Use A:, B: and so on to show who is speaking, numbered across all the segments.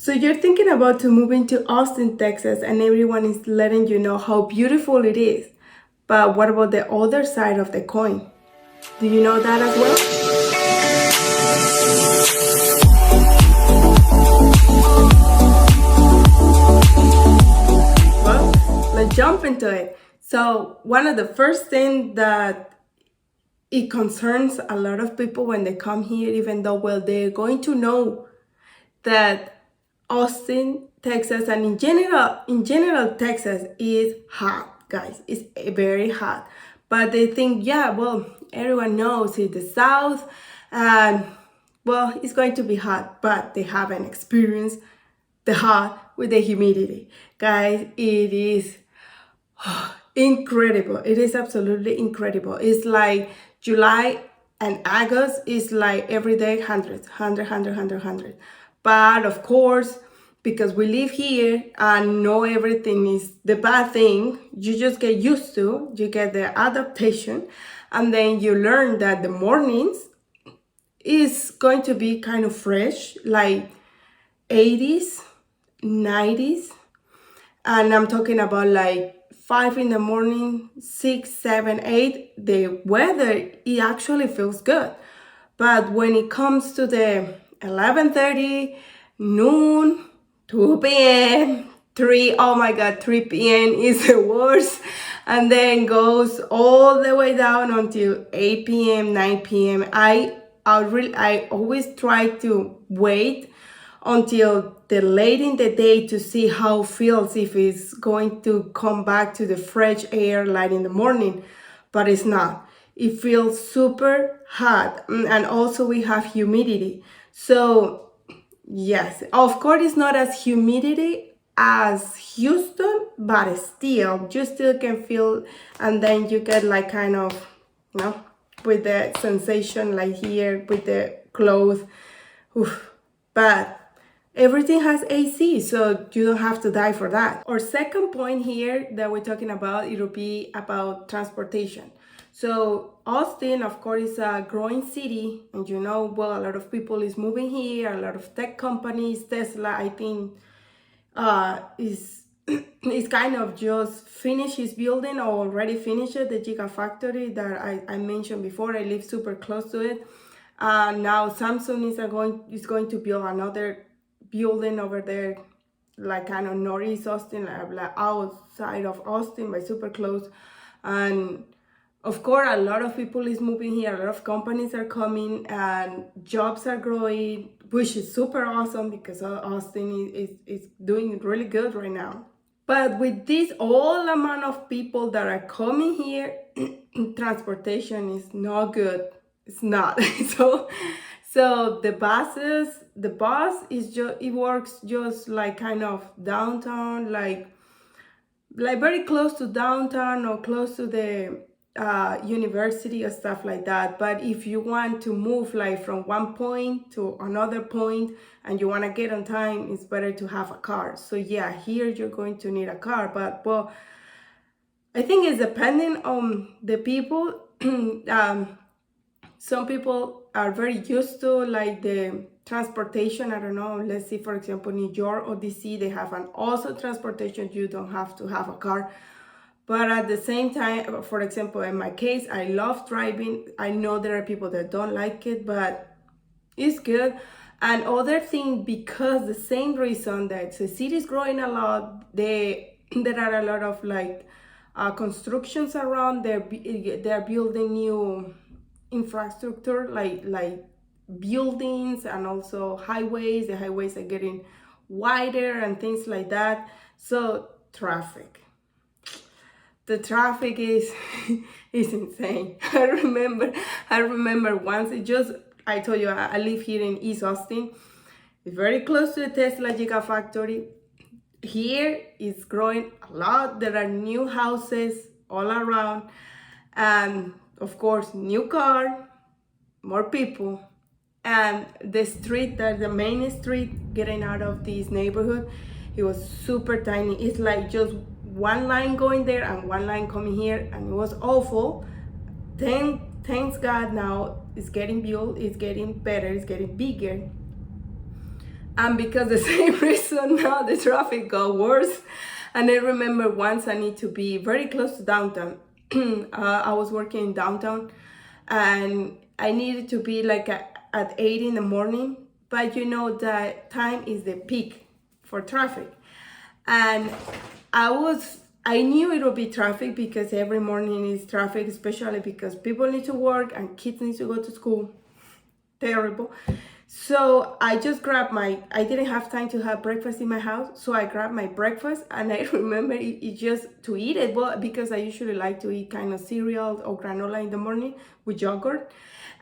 A: So you're thinking about to move into Austin, Texas, and everyone is letting you know how beautiful it is. But what about the other side of the coin? Do you know that as well? Well, let's jump into it. So one of the first things that it concerns a lot of people when they come here, even though, well, they're going to know that Austin, Texas, and in general, Texas is hot, guys. It's very hot. But they think, yeah, well, everyone knows it's the South, and well, it's going to be hot, but they haven't experienced the hot with the humidity. Guys, it is incredible. It is absolutely incredible. It's like July and August is like every day hundreds, 100. But of course, because we live here and know everything is the bad thing, you just get used to, you get the adaptation, and then you learn that the mornings is going to be kind of fresh, like 80s, 90s, and I'm talking about like 5 in the morning, 6, 7, 8. The weather, it actually feels good. But when it comes to the 11:30, noon, 2 p.m., 3, oh my God, 3 p.m. is the worst. And then goes all the way down until 8 p.m., 9 p.m. I always try to wait until the late in the day to see how it feels, if it's going to come back to the fresh air like in the morning, but it's not. It feels super hot, and also we have humidity. So yes, of course it's not as humidity as Houston, but still you still can feel, and then you get like kind of, you know, with the sensation like here with the clothes. Oof. But everything has AC, so you don't have to die for that. Our second point here that we're talking about, it'll be about transportation. So Austin, of course, is a growing city, and you know, well, a lot of people is moving here, a lot of tech companies, Tesla, I think, is is kind of just finished his building or already finished it, the Gigafactory that I mentioned before. I live super close to it. Now Samsung is going to build another building over there, like kind of northeast Austin, like outside of Austin, but super close. And of course, a lot of people is moving here, a lot of companies are coming, and jobs are growing, which is super awesome because Austin is doing really good right now. But with this all amount of people that are coming here, transportation is not good. It's not. So the bus is just, it works just like kind of downtown, like very close to downtown or close to the university or stuff like that. But if you want to move like from one point to another point and you want to get on time, it's better to have a car. So yeah, here you're going to need a car, but well, I think it's depending on the people. Some people are very used to like the transportation. I don't know, let's see, for example, New York or DC, they have an awesome transportation. You don't have to have a car. But at the same time, for example, in my case, I love driving. I know there are people that don't like it, but it's good. And other thing, because the same reason that the city is growing a lot, there are a lot of like constructions around. They're building new infrastructure, like buildings, and also highways. The highways are getting wider and things like that. So the traffic is is insane. I remember once, I told you I live here in East Austin. It's very close to the Tesla Gigafactory. Here it's growing a lot. There are new houses all around, and of course new car, more people. And the main street getting out of this neighborhood, it was super tiny. It's like just one line going there and one line coming here, and it was awful. Thanks God, now it's getting built, it's getting better, it's getting bigger. And because the same reason now the traffic got worse. And I remember once I need to be very close to downtown. I was working in downtown and I needed to be like at 8 in the morning. But you know that time is the peak for traffic. And I knew it would be traffic because every morning is traffic, especially because people need to work and kids need to go to school. Terrible. So I just grabbed I didn't have time to have breakfast in my house, so I grabbed my breakfast, and I remember it just to eat it, well, because I usually like to eat kind of cereal or granola in the morning with yogurt.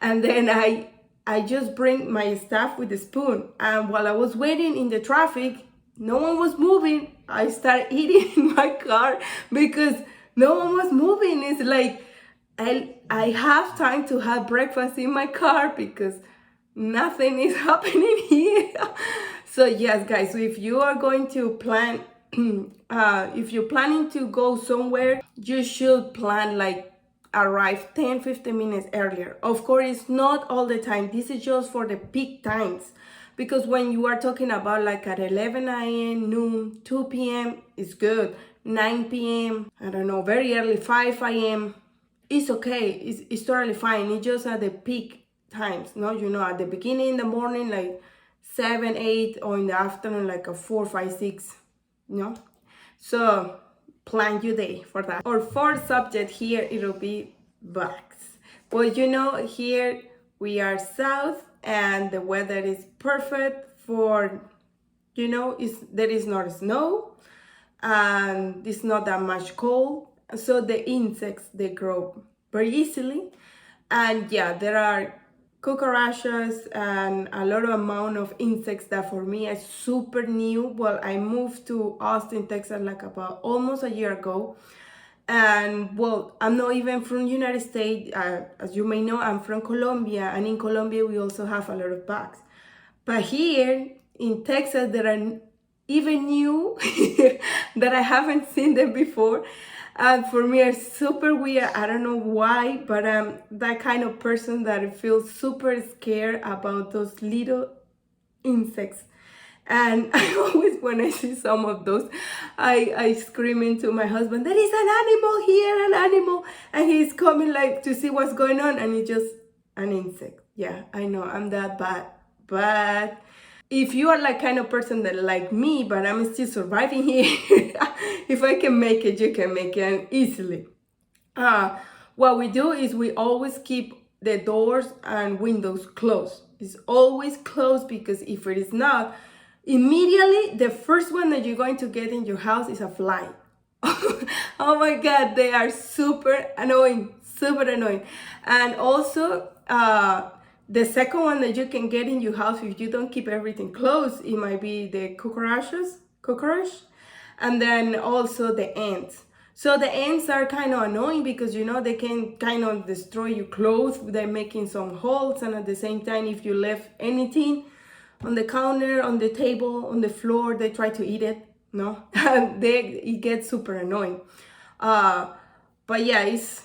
A: And then I just bring my stuff with a spoon, and while I was waiting in the traffic, no one was moving. I started eating in my car because no one was moving. It's like I have time to have breakfast in my car because nothing is happening here. So yes, guys, so if you are going to plan, if you're planning to go somewhere, you should plan like arrive 10-15 minutes earlier. Of course, it's not all the time. This is just for the peak times. Because when you are talking about like at 11 a.m., noon, 2 p.m., it's good. 9 p.m., I don't know, very early, 5 a.m., it's okay. It's totally fine. It's just at the peak times, no? You know, at the beginning in the morning, like 7, 8, or in the afternoon, like a 4, 5, 6, you know? So plan your day for that. Our fourth subject here, it'll be bugs. Well, you know, here we are south and the weather is perfect for, you know, there is not snow and it's not that much cold. So the insects, they grow very easily. And yeah, there are cockroaches and a lot of amount of insects that for me are super new. Well, I moved to Austin, Texas like about almost a year ago. And well, I'm not even from United States. As you may know, I'm from Colombia, and in Colombia we also have a lot of bugs. But here in Texas, there are even new that I haven't seen them before. And for me, it's super weird. I don't know why, but I'm that kind of person that feels super scared about those little insects. And I always, when I see some of those, I scream into my husband, there is an animal here, an animal. And he's coming like to see what's going on. And it's just an insect. Yeah, I know I'm that bad. But if you are like kind of person that like me, but I'm still surviving here, if I can make it, you can make it easily. What we do is we always keep the doors and windows closed. It's always closed because if it is not, immediately the first one that you're going to get in your house is a fly. Oh my God, they are super annoying, super annoying. And also, the second one that you can get in your house if you don't keep everything closed, it might be the cockroach, and then also the ants. So the ants are kind of annoying because, you know, they can kind of destroy your clothes. They're making some holes, and at the same time, if you left anything on the counter, on the table, on the floor, they try to eat it, no? It gets super annoying. But yeah, it's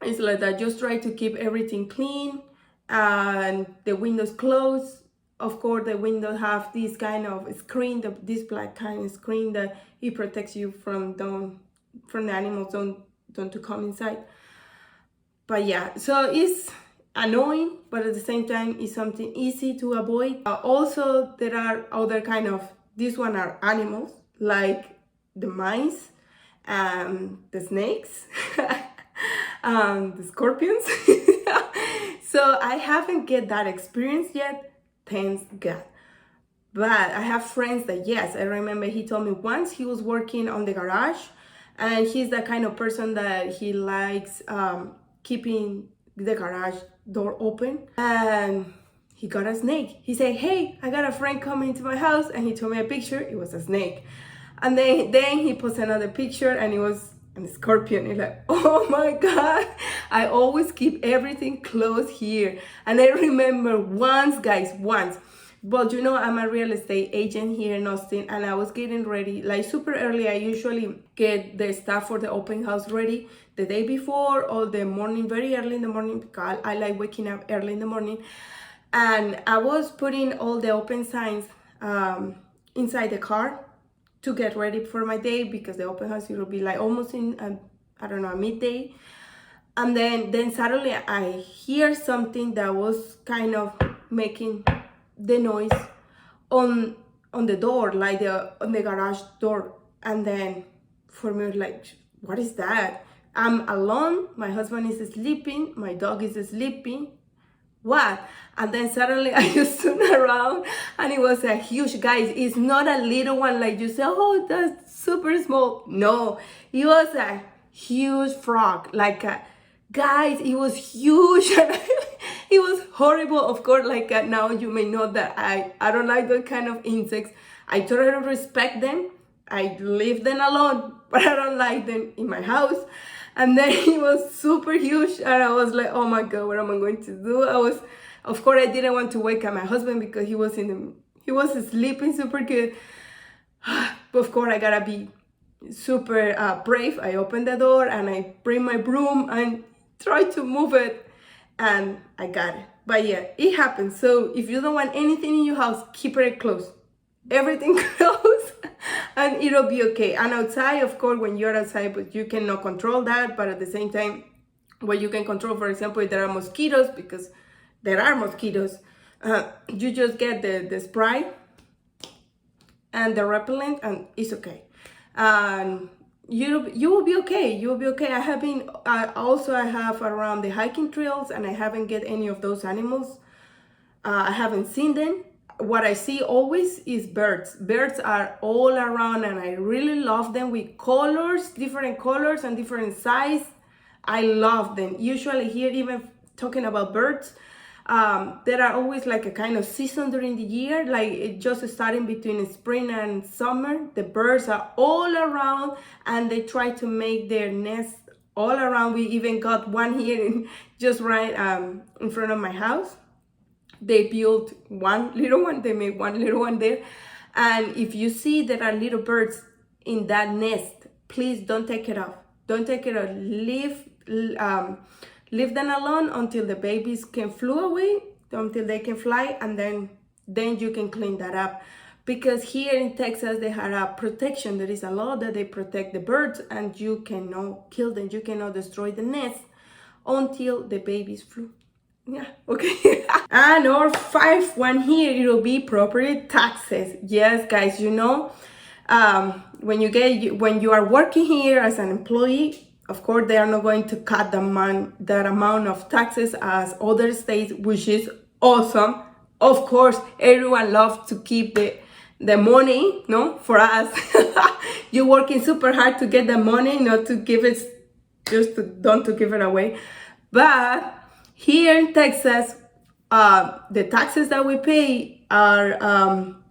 A: like that. Just try to keep everything clean and the windows closed. Of course, the windows have this kind of screen, this black kind of screen that it protects you from the animals don't to come inside. But yeah, so it's annoying, but at the same time, it's something easy to avoid. Also, there are other kind of, these one are animals, like the mice, the snakes, the scorpions. So I haven't get that experience yet, thanks God. But I have friends that, yes, I remember he told me once he was working on the garage, and he's the kind of person that he likes keeping the garage door open, and he got a snake. He said, hey, I got a friend coming to my house, and he told me a picture, it was a snake. And then he posted another picture, and it was a scorpion. He's like, oh my God, I always keep everything closed here. And I remember once, but you know, I'm a real estate agent here in Austin, and I was getting ready like super early. I usually get the stuff for the open house ready the day before or the morning, very early in the morning, because I like waking up early in the morning. And I was putting all the open signs inside the car to get ready for my day, because the open house, it will be like almost in I don't know, midday. And then suddenly I hear something that was kind of making the noise on the door, like on the garage door. And then for me, like, what is that? I'm alone, my husband is sleeping, my dog is sleeping, what? And then suddenly I just turned around, and it was a huge, guys, it's not a little one like you say, oh, that's super small. No, it was a huge frog, like a, guys, it was huge. It was horrible. Of course, like now you may know that I don't like those kind of insects. I totally respect them, I leave them alone, but I don't like them in my house. And then it was super huge, and I was like, oh my god, what am I going to do? Of course, I didn't want to wake up my husband because he was sleeping super good. But of course, I gotta be super brave. I opened the door and I bring my broom and try to move it, and I got it. But yeah, it happens. So if you don't want anything in your house, keep it closed, everything closed, and it'll be okay. And outside, of course, when you're outside, but you cannot control that. But at the same time, what you can control, for example, if there are mosquitoes, because there are mosquitoes, you just get the spray and the repellent, and it's okay. And you will be okay. You will be okay. I have around the hiking trails, and I haven't get any of those animals. I haven't seen them. What I see always is birds. Birds are all around, and I really love them with colors, different colors and different size. I love them. Usually here, even talking about birds, there are always like a kind of season during the year, like it just starting between spring and summer. The birds are all around, and they try to make their nest all around. We even got one here just right in front of my house. They built one little one, they made one little one there. And if you see there are little birds in that nest, please don't take it off. Don't take it off. Leave them alone until the babies can fly away, until they can fly, and then you can clean that up. Because here in Texas, they have a protection. There is a law that they protect the birds, and you cannot kill them. You cannot destroy the nest until the babies flew. Yeah, okay. And our 5th one here, it will be property taxes. Yes, guys, you know, when you are working here as an employee, of course, they are not going to cut that amount of taxes as other states, which is awesome. Of course, everyone loves to keep the money, no, for us. You're working super hard to get the money, not to give it, don't to give it away. But here in Texas, the taxes that we pay are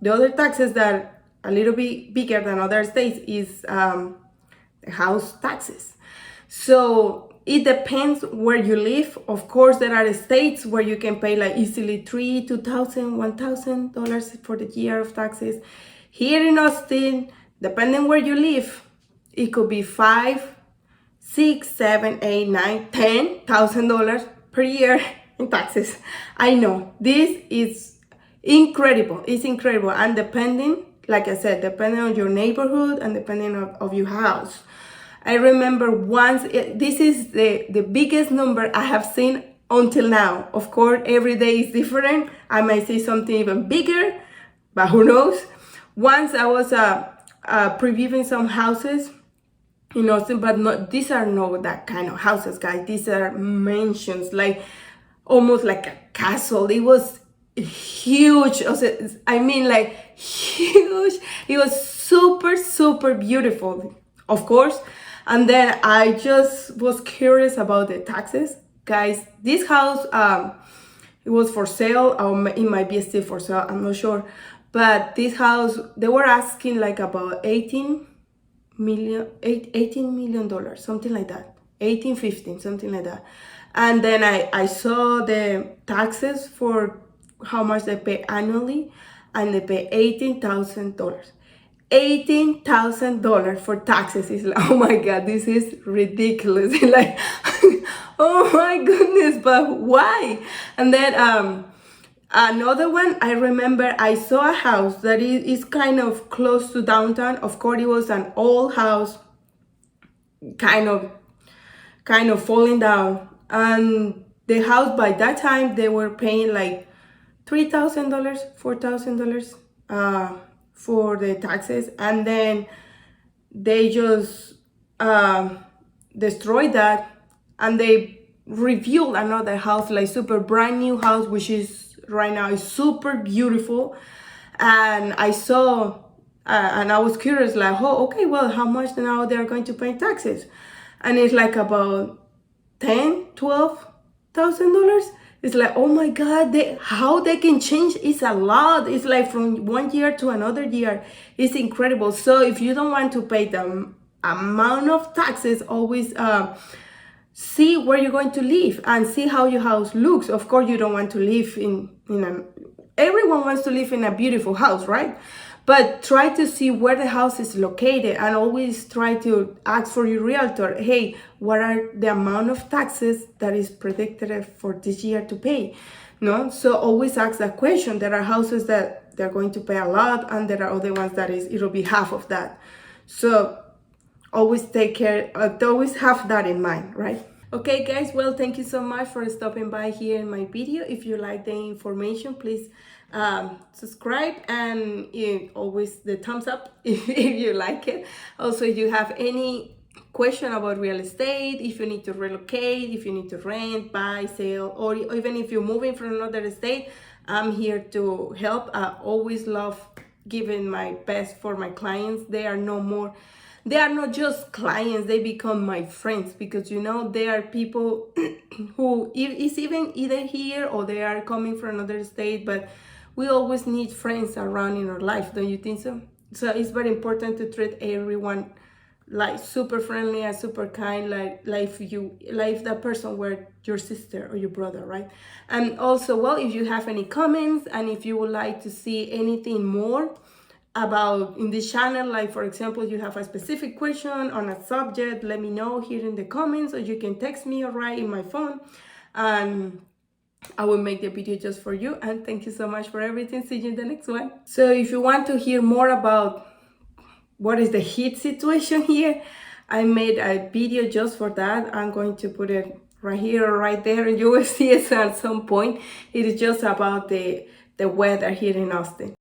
A: the other taxes that are a little bit bigger than other states is the house taxes. So it depends where you live. Of course, there are states where you can pay like easily $3,000, $2,000, $1,000 for the year of taxes. Here in Austin, depending where you live, it could be $5,000, $6,000, $7,000, $8,000, $9,000, $10,000 per year in taxes. I know this is incredible. It's incredible, and depending, like I said, depending on your neighborhood and depending on your house. I remember once, this is the biggest number I have seen until now. Of course, every day is different. I might see something even bigger, but who knows? Once I was previewing some houses in Austin, but these are not that kind of houses, guys. These are mansions, like almost like a castle. It was huge. I mean, like huge. It was super, super beautiful, of course. And then I just was curious about the taxes. Guys, this house, it was for sale, or it might be still for sale, I'm not sure. But this house, they were asking like about $18 million, something like that. 18, 15, something like that. And then I saw the taxes for how much they pay annually, and they pay $18,000. $18,000 for taxes. Is like, oh my god, this is ridiculous. Like, oh my goodness, but why? And then Another one, I remember I saw a house that is kind of close to downtown. Of course, it was an old house, kind of falling down. And the house by that time they were paying like $3,000, $4,000 for the taxes, and then they just destroyed that, and they revealed another house, like super brand new house, which is right now is super beautiful. And I saw and I was curious, like, oh, okay, well, how much now they're going to pay taxes? And it's like about $10,000, $12,000. It's like, oh my God, how they can change is a lot. It's like from one year to another year. It's incredible. So if you don't want to pay the amount of taxes, always see where you're going to live and see how your house looks. Of course, you don't want to live everyone wants to live in a beautiful house, right? But try to see where the house is located, and always try to ask for your realtor, hey, what are the amount of taxes that is predicted for this year to pay? No, so always ask that question. There are houses that they're going to pay a lot, and there are other ones that it'll be half of that. So always always have that in mind, right? Okay guys, well, thank you so much for stopping by here in my video. If you like the information, please subscribe, and always the thumbs up if you like it. Also, if you have any question about real estate, if you need to relocate, if you need to rent, buy, sell, or even if you're moving from another state, I'm here to help. I always love giving my best for my clients. They are not just clients, they become my friends, because they are people who is even either here or they are coming from another state, but we always need friends around in our life, don't you think so? So it's very important to treat everyone like super friendly and super kind, like if that person were your sister or your brother, right? And also, well, if you have any comments, and if you would like to see anything more about in this channel, like for example, you have a specific question on a subject, let me know here in the comments, or you can text me or write in my phone, and I will make the video just for you. And thank you so much for everything. See you in the next one. So if you want to hear more about what is the heat situation here, I made a video just for that. I'm going to put it right here or right there, and you will see it at some point. It is just about the weather here in Austin.